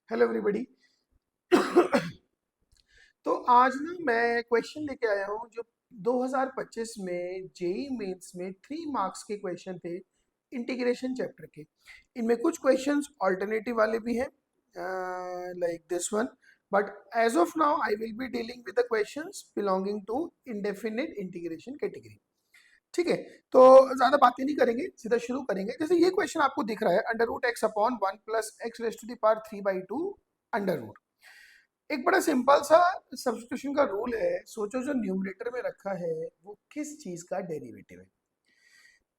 Hello everybody. तो आज ना मैं क्वेश्चन लेके आया हूँ जो 2025 में जेई मेंस में 3 मार्क्स के क्वेश्चन थे इंटीग्रेशन चैप्टर के। इनमें कुछ क्वेश्चंस ऑल्टरनेटिव वाले भी हैं like this one, but as of now I will be dealing with the questions belonging to indefinite integration category. ठीक है, तो ज्यादा बातें नहीं करेंगे, सीधा शुरू करेंगे। जैसे ये क्वेश्चन आपको दिख रहा है, under root x upon 1 + x⁻³ under root. एक बड़ा सिंपल सा सब्स्टिट्यूशन का रूल है। सोचो जो न्यूमरेटर में रखा है वो किस चीज का डेरिवेटिव है।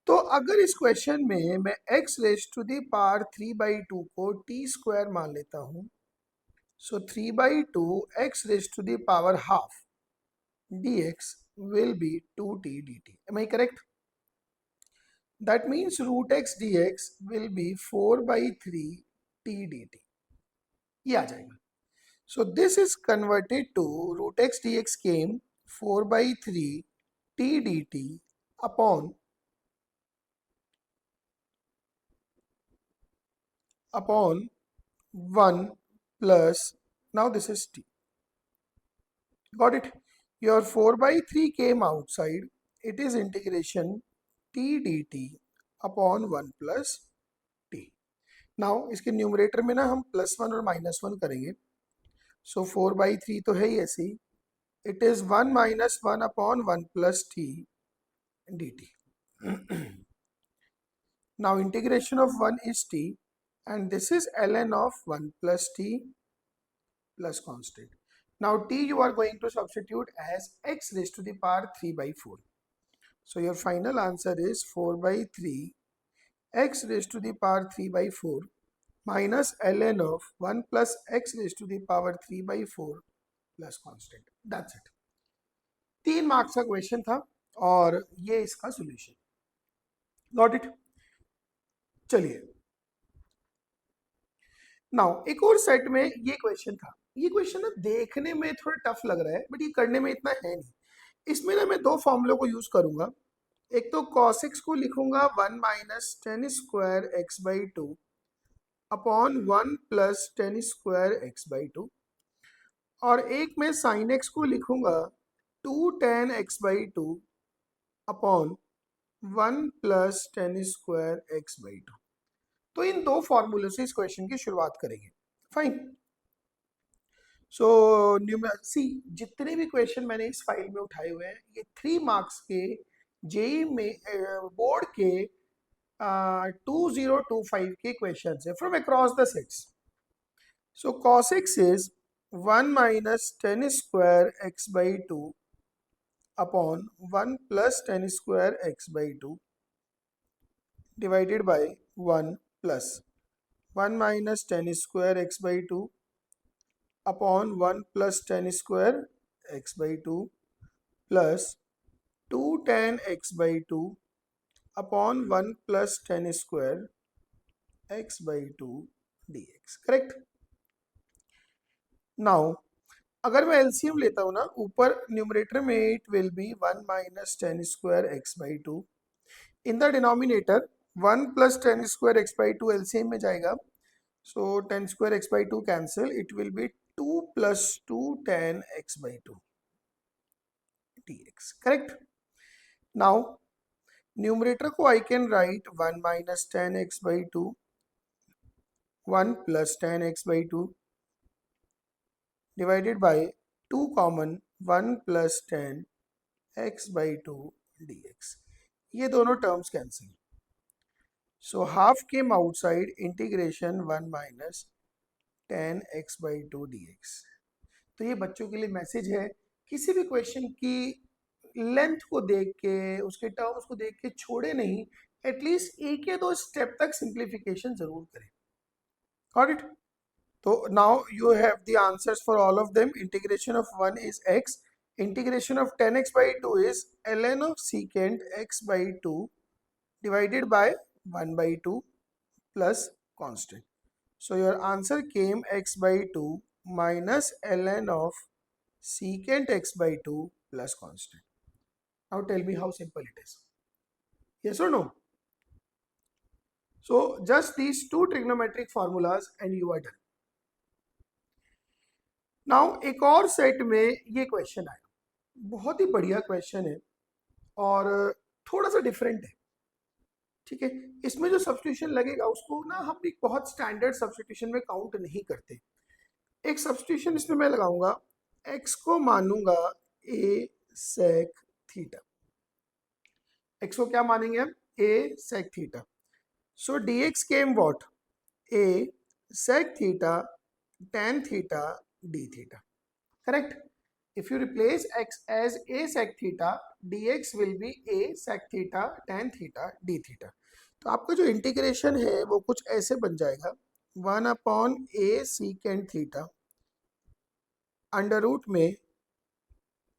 तो अगर इस क्वेश्चन में मैं x⁻³ को t² मान लेता हूं, सो 3/2 x⁻½ dx will be 2t dt. Am I correct? That means root x dx will be 4/3 t dt. ये आ जाएगा। So this is converted to root x dx came 4/3 t dt upon 1 plus, now this is t. Got it? Your 4/3 came outside. It is integration t dt upon 1 plus t. Now इसके numerator में ना हम +1 और -1 करेंगे। So 4/3 तो है ही ऐसे ही। It is 1 - 1 upon 1 plus t dt. Now integration of 1 is t, and this is ln of 1 plus t plus constant. Now t you are going to substitute as x⁻³ So your final answer is 4/3 x⁻³ minus ln of 1 plus x⁻³ plus constant. That's it. 3 marks का question था और ये इसका solution. Got it? चलिए, now एक और set में ये क्वेश्चन था। ये क्वेश्चन ना देखने में थोड़ा टफ लग रहा है, बट ये करने में इतना है नहीं। इसमें ना मैं 2 फॉर्मूलों को यूज करूंगा। एक तो cos x को लिखूंगा 1 - tan² x/2 अपॉन 1 + tan²x/2, और एक मैं sin x को लिखूंगा 2 tan x/2 अपॉन 1 + tan²x/2। तो इन 2 फॉर्मूलों से इस क्वेश्चन की शुरुआत करेंगे। फाइन। सो सी जितने भी क्वेश्चन मैंने इस फाइल में उठाए हुए हैं ये 3 मार्क्स के जेई में बोर्ड के 2025 के क्वेश्चन है from across the sets. So cos x is 1 - tan²x/2 upon 1 + tan²x/2 divided by 1 plus 1 - tan²x/2 upon 1 plus tan²x/2 plus 2 tan x/2 upon 1 plus tan²x/2 dx. Correct? Now अगर मैं LCM लेता हूँ ना, ऊपर न्यूमरेटर में it will B 1 - tan²x/2, in the denominator 1 + tan²x/2 LCM में जाएगा। So tan²x/2 cancel, it will be 2 + 2 tan x/2 dx. Correct? Now numerator को I can write 1 - tan x/2 1 plus tan x/2 divided by 2 common 1 plus tan x/2 dx. ये दोनों terms cancel. So half came outside, integration 1 minus tan x/2 dx. तो ये बच्चों के लिए message है, किसी भी क्वेश्चन की लेंथ को देख के, उसके टर्म्स को देख के छोड़े नहीं, एटलीस्ट एक या दो स्टेप तक सिंप्लीफिकेशन जरूर करें। Got it? तो now you have the answers for all of them. Integration of 1 is x, integration of tan x/2 is ln of secant x/2 divided by 1/2 plus constant. So your answer came x/2 minus ln of secant x/2 plus constant. Now tell me how simple it is. Yes or no? So just these two trigonometric formulas and you are done. Now एक और set में ये question आया, बहुत ही बढ़िया question है और थोड़ा सा डिफरेंट है, ठीक है। इसमें जो सब्स्टिट्यूशन लगेगा उसको ना हम एक बहुत स्टैंडर्ड सब्स्टिट्यूशन में काउंट नहीं करते। एक सब्स्टिट्यूशन इसमें मैं लगाऊंगा, x को मानूंगा a sec थीटा। x को क्या मानेंगे हम? a sec theta. So dx came what? a sec theta tan theta d theta, correct? If you replace x as a sec theta, dx will be a sec theta tan theta d theta. तो आपका जो integration है वो कुछ ऐसे बन जाएगा, 1/a secant theta under root में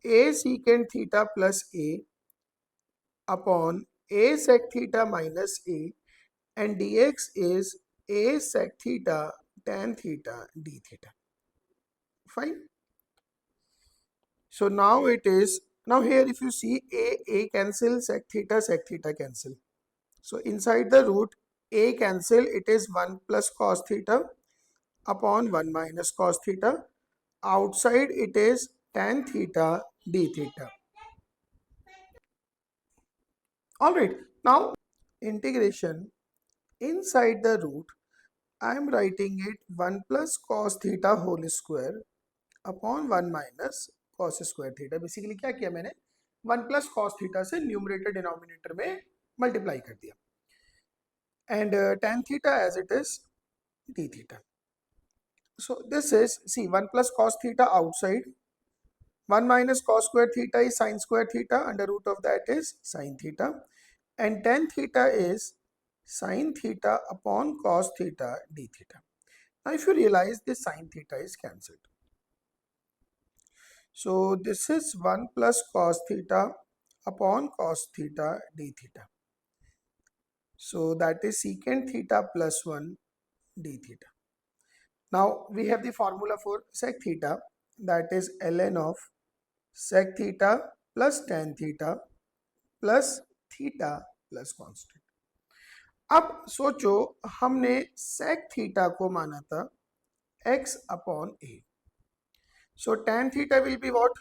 a secant theta plus a upon a sec theta minus a and dx is a sec theta tan theta d theta. Fine. So now it is, now here if you see a cancel, sec theta cancel. So inside the root a cancel, it is 1 plus cos theta upon 1 minus cos theta. Outside it is tan theta d theta. Alright, now integration inside the root, I am writing it 1 plus cos theta whole square upon 1 minus cos square theta. Basically क्या किया मैंने, 1 plus cos theta से numerator denominator में multiply कर दिया and tan theta as it is d theta. So this is see 1 plus cos theta outside, 1 minus cos square theta is sin square theta, under root of that is sin theta, and tan theta is sin theta upon cos theta d theta. Now if you realize this sin theta is cancelled. So this is 1 plus cos theta upon cos theta d theta. So that is secant theta plus 1 d theta. Now we have the formula for sec theta, that is ln of sec theta plus tan theta plus theta plus constant. अब सोचो हमने sec theta को माना था x upon a. So tan theta will be what?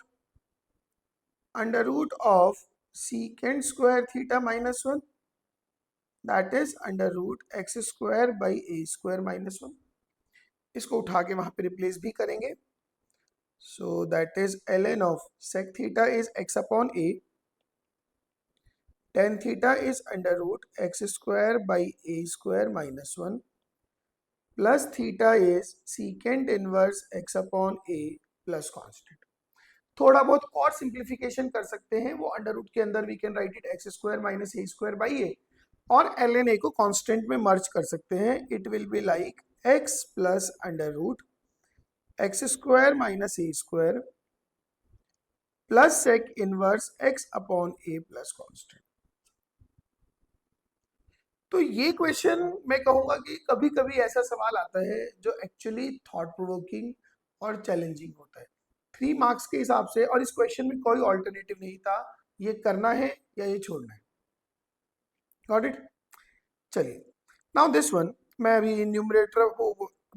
Under root of secant square theta minus 1, that is under root x square by a square minus 1. इसको उठा के वहां पे रिप्लेस भी करेंगे. So that is ln of sec theta is x upon a, tan theta is under root x square by a square minus 1 plus theta is secant inverse x upon a plus constant. थोड़ा बहुत और simplification कर सकते हैं, वो under root के अंदर we can write it x square minus a square by a, और ln a को कांस्टेंट में मर्ज कर सकते हैं. It will be like x plus under root x square minus a square plus sec inverse x अपॉन a plus constant. तो ये question मैं कहूंगा कि कभी कभी ऐसा सवाल आता है जो एक्चुअली थॉट प्रोवोकिंग और चैलेंजिंग होता है 3 मार्क्स के हिसाब से, और इस क्वेश्चन में कोई ऑल्टरनेटिव नहीं था, ये करना है या ये छोड़ना है. Got it? चलिए नाउ दिस वन, मैं अभी न्यूमरेटर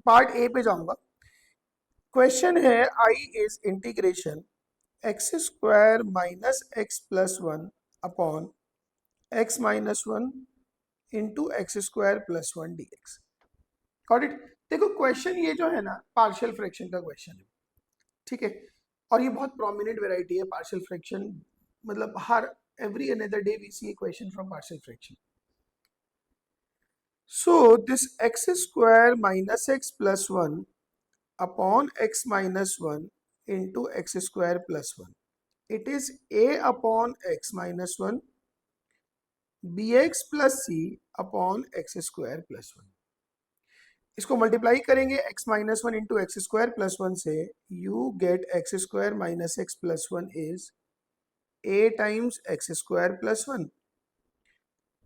पार्ट ए पे जाऊंगा. क्वेश्चन है I is integration x square minus x plus 1 upon x minus 1 into x square plus 1 d x. Got it? देखो क्वेश्चन ये जो है ना पार्शियल फ्रैक्शन का क्वेश्चन है, ठीक है, और ये बहुत प्रोमिनेंट वेराइटी है पार्शियल फ्रैक्शन, मतलब हर every another day we see a question from partial fraction. So this x square minus x plus 1 upon x minus 1 into x square plus 1, it is a upon x minus 1 bx plus c upon x square plus 1. इसको multiply करेंगे x minus 1 into x square plus 1 से, you get x square minus x plus 1 is a times x square plus 1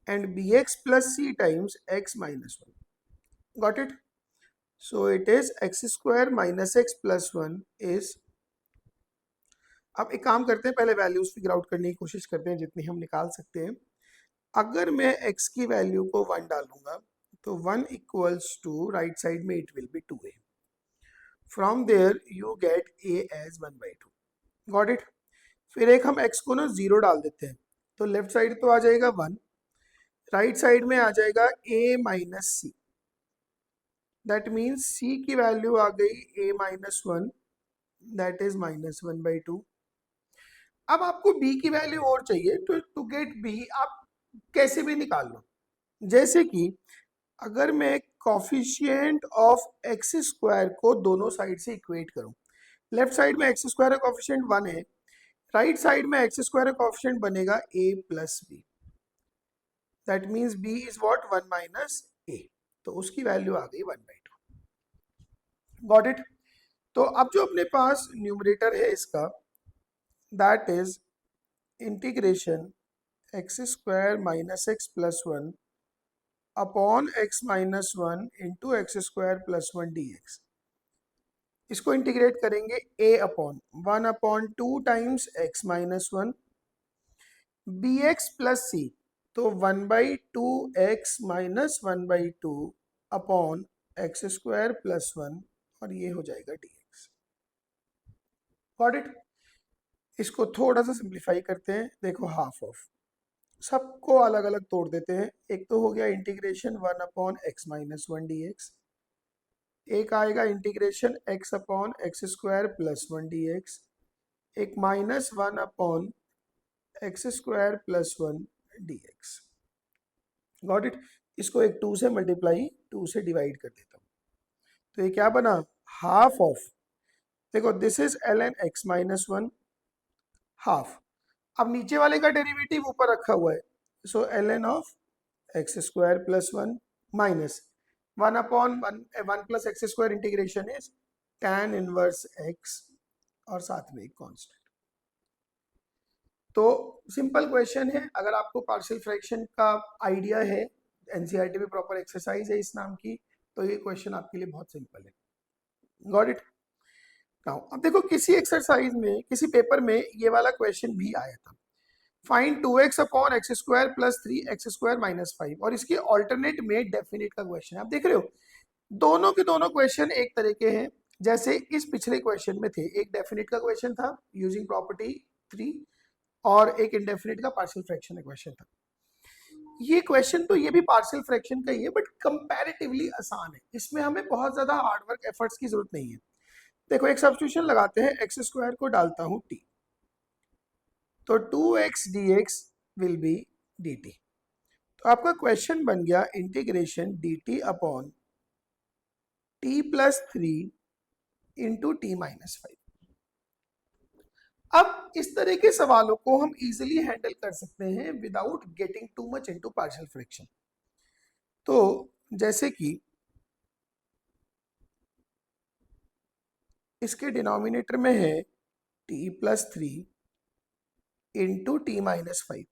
and bx plus c times x minus 1. Got it? So it is x square minus x plus 1 is, अब एक काम करते हैं, पहले values figure out करने की कोशिश करते हैं जितनी हम निकाल सकते हैं. अगर मैं x की वैल्यू को 1 डालूंगा तो 1 इक्वल्स टू राइट साइड में it will be 2a. From there you get a as 1/2. Got it. फिर एक हम x को ना 0 डाल देते हैं, तो लेफ्ट साइड तो आ जाएगा 1, राइट साइड में आ जाएगा a minus c. That means c की वैल्यू आ गई a माइनस 1, दैट इज -1/2. अब आपको b की वैल्यू और चाहिए, तो टू गेट b आप कैसे भी निकाल लो. जैसे कि अगर मैं कॉफिशिएंट ऑफ एक्स स्क्वायर को दोनों साइड से इक्वेट करूं, लेफ्ट साइड में एक्स स्क्वायर का कॉफिशिएंट 1 है, राइट साइड में एक्स स्क्वायर का कॉफिशिएंट बनेगा a plus b. That means b is what 1 minus a. तो उसकी वैल्यू आ गई 1/2. Got it. तो अब जो अपने पास न्यूमरेटर है इसका, that is integration x square minus x plus 1 upon x minus 1 into x square plus 1 dx. इसको इंटीग्रेट करेंगे a upon 1/2 times x minus 1 bx plus c, तो 1/2x minus 1/2 upon x square plus 1, और ये हो जाएगा dx. Got it. इसको थोड़ा सा सिंप्लीफाई करते हैं. देखो हाफ ऑफ सबको अलग अलग तोड़ देते हैं. एक तो हो गया इंटीग्रेशन 1/x माइनस 1 dx, एक आएगा integration x upon x square plus 1 dx, एक -1 x square plus 1 dx. Got it. इसको एक 2 से मल्टीप्लाई 2 से डिवाइड कर देता हूँ, तो ये क्या बना, हाफ ऑफ. देखो this is ln x minus 1 half. अब नीचे वाले का डेरिवेटिव ऊपर रखा हुआ है, सो ln of x square plus 1 minus 1 plus x square integration is tan inverse x, और साथ में एक कांस्टेंट. तो सिंपल क्वेश्चन है. अगर आपको पार्शियल फ्रैक्शन का आइडिया है, एनसीईआरटी में प्रॉपर एक्सरसाइज है इस नाम की, तो ये क्वेश्चन आपके लिए बहुत सिंपल है. Got it. नाउ अब देखो किसी एक्सरसाइज में, किसी पेपर में ये वाला क्वेश्चन भी आया था. Find 2x upon x square plus 3x square minus 5, और इसके ऑल्टरनेट में डेफिनेट का क्वेश्चन है. आप देख रहे हो दोनों के दोनों क्वेश्चन एक तरह के हैं जैसे इस पिछले क्वेश्चन में थे. एक डेफिनेट का क्वेश्चन था यूजिंग प्रॉपर्टी 3, और एक इंडेफिनिट का पार्शियल फ्रैक्शन का क्वेश्चन था. ये क्वेश्चन तो ये भी पार्शियल फ्रैक्शन का ही है, बट कंपैरेटिवली आसान है. इसमें हमें बहुत ज्यादा हार्डवर्क एफर्ट्स की जरूरत नहीं है. देखो एक सब्स्टिट्यूशन लगाते हैं, एक्स स्क्वायर को डालता हूं t, तो 2x dx will be dt. तो आपका क्वेश्चन बन गया integration dt upon t plus 3 into T minus 5. अब इस तरह के सवालों को हम इजीली हैंडल कर सकते हैं without getting too much into partial fraction. तो जैसे कि इसके डिनोमिनेटर में है t plus 3 into T minus 5.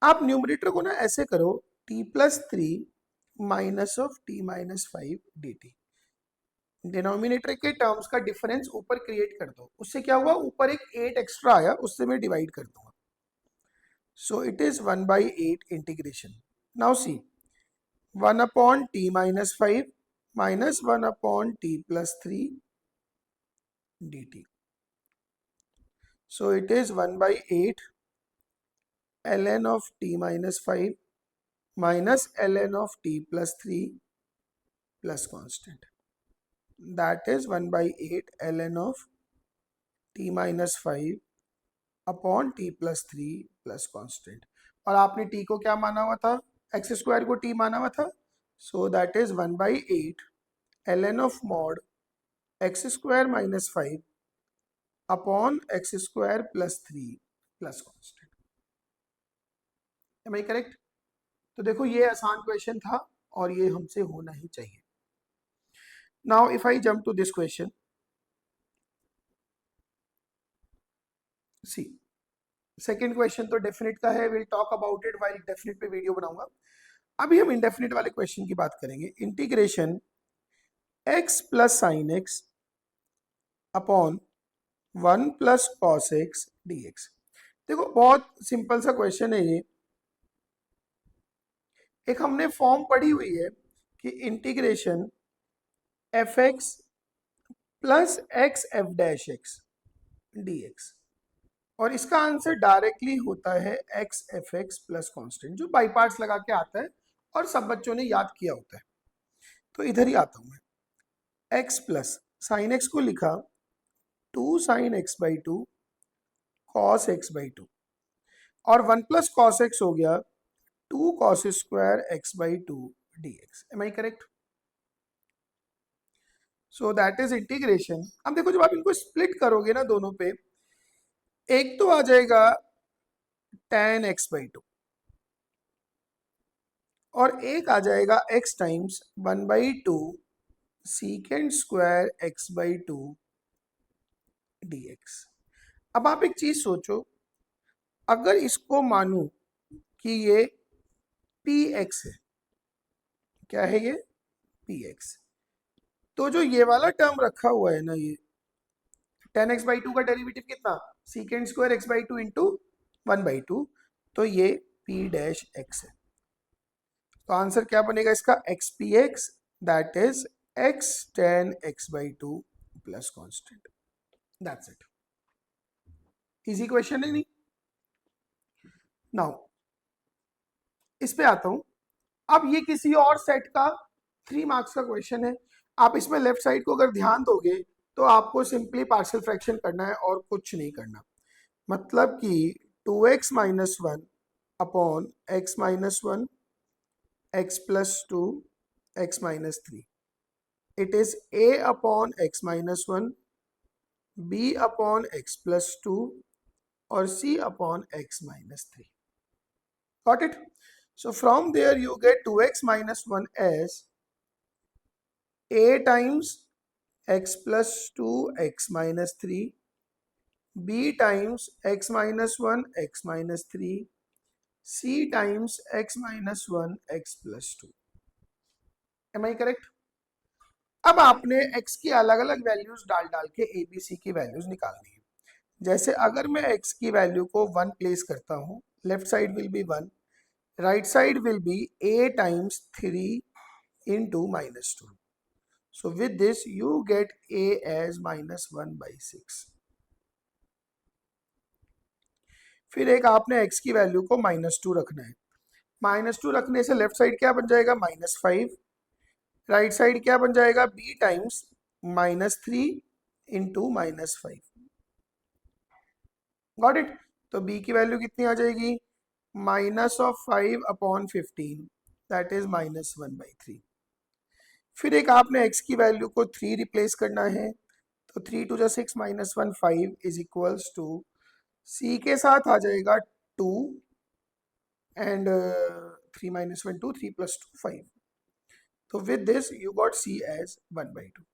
आप न्यूमरेटर को ना ऐसे करो, t plus 3 minus of T minus 5 dt. Denominator के टर्म्स का डिफरेंस ऊपर क्रिएट कर दो. उससे क्या हुआ, ऊपर एक 8 एक्स्ट्रा आया, उससे मैं डिवाइड कर दूंगा. So it is 1/8 integration. Now see 1/t minus 5 minus 1/t plus 3 dt. So it is 1/8 ln of t minus 5 minus ln of t plus 3 plus constant. That is 1/8 ln of t minus 5 upon t plus 3 plus constant. और आपने t को क्या माना हुआ था, x square को t माना हुआ था. So that is 1/8 ln of mod x square minus 5 upon x square plus 3 plus constant. Am I correct. तो देखो ये आसान क्वेश्चन था और ये हमसे होना ही चाहिए. Now if I jump to this question, see second question तो डेफिनेट का है. Will talk about it while definite पे वीडियो बनाऊंगा. अभी हम इंडेफिनेट वाले क्वेश्चन की बात करेंगे. Integration x plus sine x upon 1 plus cos x dx. देखो बहुत सिंपल सा क्वेश्चन है ये. एक हमने फॉर्म पढ़ी हुई है कि integration F x plus x F dash x D x, और इसका आंसर डायरेक्टली होता है x F x plus constant, जो बाई पार्ट्स लगा के आता है और सब बच्चों ने याद किया होता है। तो इधर ही आता हूं मैं, एक्स प्लस साइन एक्स को लिखा 2 sin x/2 cos x/2, और 1 प्लस कॉस एक्स हो गया 2 cos² x/2 dx। Am I correct? So that is integration. अब देखो जब आप इनको स्प्लिट करोगे ना दोनों पे, एक तो आ जाएगा tan x/2 और एक आ जाएगा x times 1/2 sec² x/2 dx। अब आप एक चीज सोचो, अगर इसको मानूं कि ये px है, क्या है ये px, तो जो ये वाला टर्म रखा हुआ है ना, ये tan x/2 का डेरिवेटिव कितना, sec² x/2 इंटू 1/2, तो ये p डैश x है। तो आंसर क्या बनेगा इसका, xpx, that is x tan x/2 plus constant. That's it. Easy question है नहीं? नाउ इस पे आता हूं। अब ये किसी और सेट का 3 मार्क्स का क्वेश्चन है। आप इसमें लेफ्ट साइड को अगर ध्यान दोगे तो आपको सिंपली पार्शियल फ्रैक्शन करना है और कुछ नहीं करना। मतलब कि 2x minus 1 upon x minus 1 x plus 2 x minus 3, it is a upon x minus 1, b upon x plus 2 और c upon x minus 3. Got it? So from there you get 2x minus 1 as a times x plus 2 x minus 3, b times x minus 1 x minus 3, c times x minus 1 x plus 2. Am I correct? अब आपने x की अलग अलग values डाल डाल के a b c की values निकालनी है। जैसे अगर मैं x की वैल्यू को 1 प्लेस करता हूँ, left side will be 1, right side will be a times 3 into minus 2. So with this you get a as minus 1/6. फिर एक आपने x की वैल्यू को -2 रखना है। -2 रखने से लेफ्ट साइड क्या बन जाएगा, -5, राइट साइड क्या बन जाएगा, b times -3 into -5। Got it? तो b की वैल्यू कितनी आ जाएगी, -5/15, दैट इज -1/3। फिर एक आपने x की वैल्यू को 3 रिप्लेस करना है, तो 3 2 जा 6 -1 5 इज इक्वल्स टू c के साथ आ जाएगा 2 एंड 3 - 1 2, 3 + 2 5। तो with this you got c as 1/2।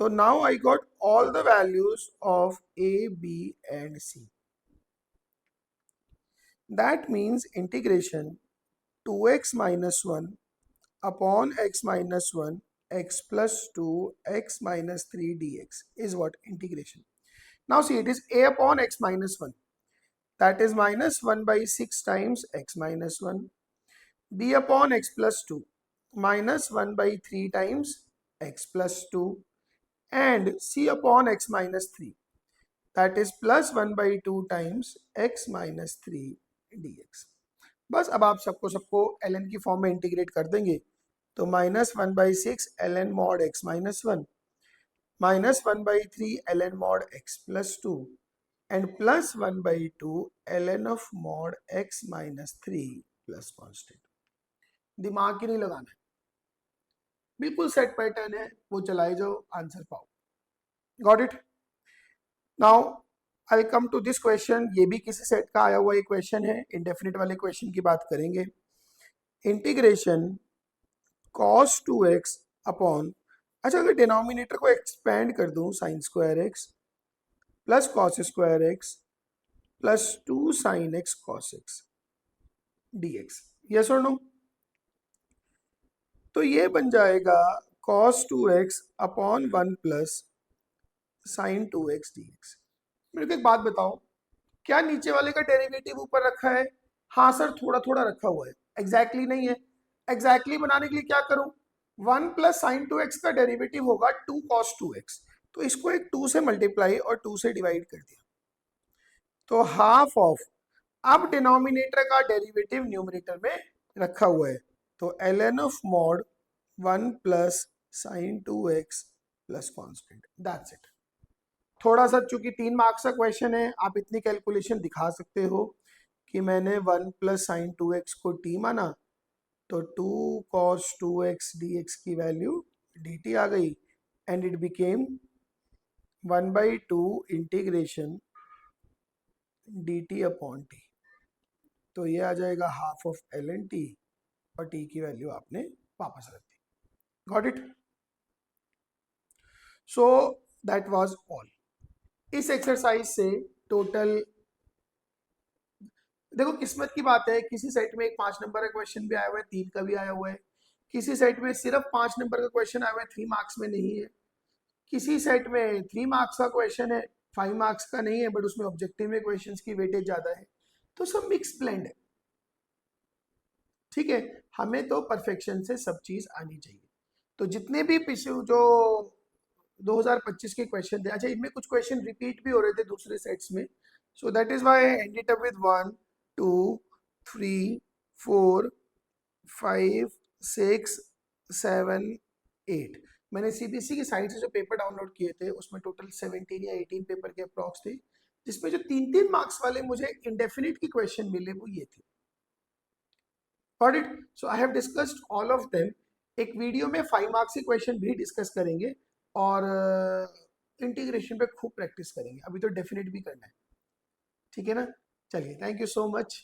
तो now I got all the values of a, b and c. That means integration 2x minus 1 upon x minus 1 x plus 2 x minus 3 dx is what integration. Now see, it is a upon x minus 1, that is -1/6 times x minus 1, b upon x plus 2 -1/3 times x plus 2, and c upon x minus 3, that is +1/2 times x minus 3 dx. बस अब आप सबको ln की form में integrate कर देंगे, तो -1/6 ln mod x minus 1 -1/3 ln mod x plus 2 and +1/2 ln of mod x minus 3 plus constant. दिमाग ही नहीं लगाना है, बिल्कुल सेट पैटर्न है, वो चलाए जाओ, आंसर पाओ। Got it? Now I come to this question. ये भी किसी सेट का आया हुआ एक क्वेश्चन है, इंडेफिनिट वाले क्वेश्चन की बात करेंगे। इंटीग्रेशन cos 2x अपॉन, अच्छा अगर डिनोमिनेटर को एक्सपेंड कर दूं, sin² x plus cos² x plus 2 sin x cos x dx, yes और नो? तो ये बन जाएगा cos 2x upon 1 plus sin 2x dx। मेरे को एक बात बताओ, क्या नीचे वाले का डेरिवेटिव ऊपर रखा है? हाँ सर, थोड़ा थोड़ा रखा हुआ है, एग्जैक्टली नहीं है। एग्जैक्टली बनाने के लिए क्या करूं, 1 प्लस साइन 2x का डेरिवेटिव होगा 2 cos 2x, तो इसको एक 2 से मल्टीप्लाई और 2 से डिवाइड कर दिया, तो हाफ ऑफ, अब डिनोमिनेटर का डेरिवेटिव न्यूमरेटर में रखा हुआ है, तो ln of mod 1 plus sign 2x plus constant, that's it. थोड़ा सा चूंकि 3 मार्क्स का क्वेश्चन है, आप इतनी कैलकुलेशन दिखा सकते हो कि मैंने 1 प्लस साइन 2x को t माना, तो 2 cos 2x dx की वैल्यू dt आ गई, and it became 1/2 integration dt upon t, तो ये आ जाएगा हाफ ऑफ ln t, और t की वैल्यू आपने वापस रख दी। Got it? So that was all. इस एक्सरसाइज से टोटल, देखो किस्मत की बात है, किसी सेट में एक 5 नंबर का क्वेश्चन भी आया हुआ है, 3 का भी आया हुआ है, किसी सेट में सिर्फ 5 नंबर का क्वेश्चन आया हुआ है, 3 मार्क्स में नहीं है, किसी सेट में 3 मार्क्स का क्वेश्चन है, 5 मार्क्स का नहीं है, बट उसमें ऑब्जेक्टिव में क्वेश्चंस की वेटेज ज्यादा है, तो सब मिक्स ब्लेंड है। ठीक है, हमें तो परफेक्शन से सब चीज आनी चाहिए। तो जितने भी पिछले जो 2025 के क्वेश्चन थे, अच्छा इनमें कुछ क्वेश्चन रिपीट भी हो रहे थे दूसरे सेट्स में, सो that is why I ended up with 1 2 3 4 5 6 7 8। मैंने सीबीएसई की साइट से जो पेपर डाउनलोड किए थे उसमें टोटल 17 या 18 पेपर के अप्रॉक्स थे, जिसमें जो 3-3 मार्क्स वाले मुझे इंडेफिनिट की क्वेश्चन मिले वो ये थे। Got it? So I have discussed all of them. एक वीडियो में 5 मार्क्स के क्वेश्चन भी डिस्कस करेंगे, और इंटीग्रेशन पे खूब प्रैक्टिस करेंगे, अभी तो डेफिनेट भी करना है। ठीक है ना? चलिए, थैंक यू सो मच।